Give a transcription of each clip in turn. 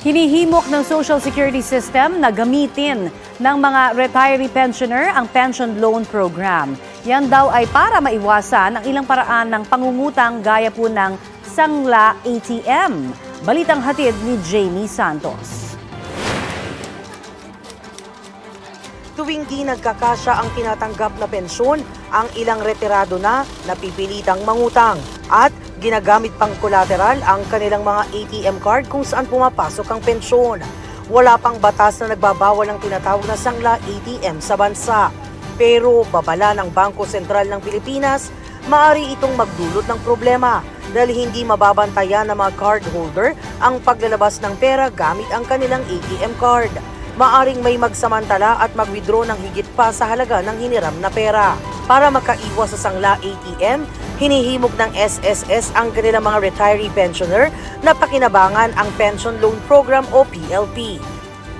Hinihimok ng Social Security System na gamitin ng mga retiree pensioner ang Pension Loan Program. Yan daw ay para maiwasan ang ilang paraan ng pangungutang gaya po ng Sangla ATM. Balitang hatid ni Jamie Santos. Tuwing di nagkakasya ang tinatanggap na pensyon, ang ilang retirado na napipilitang mangutang at ginagamit pang collateral ang kanilang mga ATM card kung saan pumapasok ang pensyon. Wala pang batas na nagbabawal ang tinatawag na sangla ATM sa bansa. Pero babala ng Bangko Sentral ng Pilipinas, maaari itong magdulot ng problema dahil hindi mababantayan ng mga cardholder ang paglalabas ng pera gamit ang kanilang ATM card. Maaring may magsamantala at mag-withdraw ng higit pa sa halaga ng hiniram na pera. Para makaiwas sa sangla ATM, hinihimok ng SSS ang kanilang mga retiree pensioner na pakinabangan ang Pension Loan Program o PLP.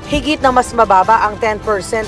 Higit na mas mababa ang 10%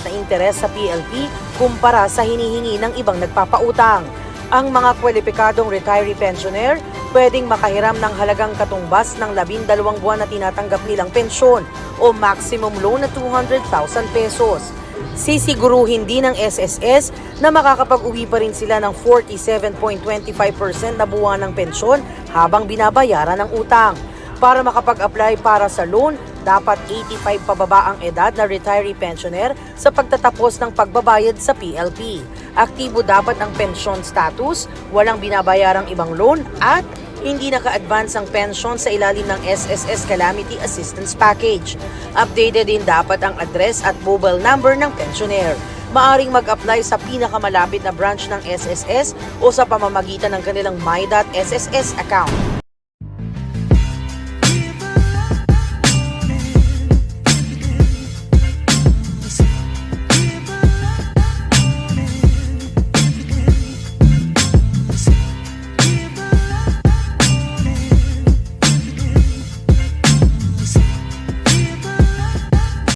na interes sa PLP kumpara sa hinihingi ng ibang nagpapautang. Ang mga kwalipikadong retiree pensioner pwedeng makahiram ng halagang katumbas ng 12 buwan na tinatanggap nilang pensyon o maximum loan na 200,000 pesos. Sisiguruhin din ng SSS na makakapag-uwi pa rin sila ng 47.25% na buwan ng pensyon habang binabayaran ng utang. Para makapag-apply para sa loan, dapat 85 pababa ang edad na retiree pensioner sa pagtatapos ng pagbabayad sa PLP. Aktibo dapat ang pension status, walang binabayarang ibang loan at hindi naka-advance ang pension sa ilalim ng SSS Calamity Assistance Package. Updated din dapat ang address at mobile number ng pensioner. Maaring mag-apply sa pinakamalapit na branch ng SSS o sa pamamagitan ng kanilang My.SSS account.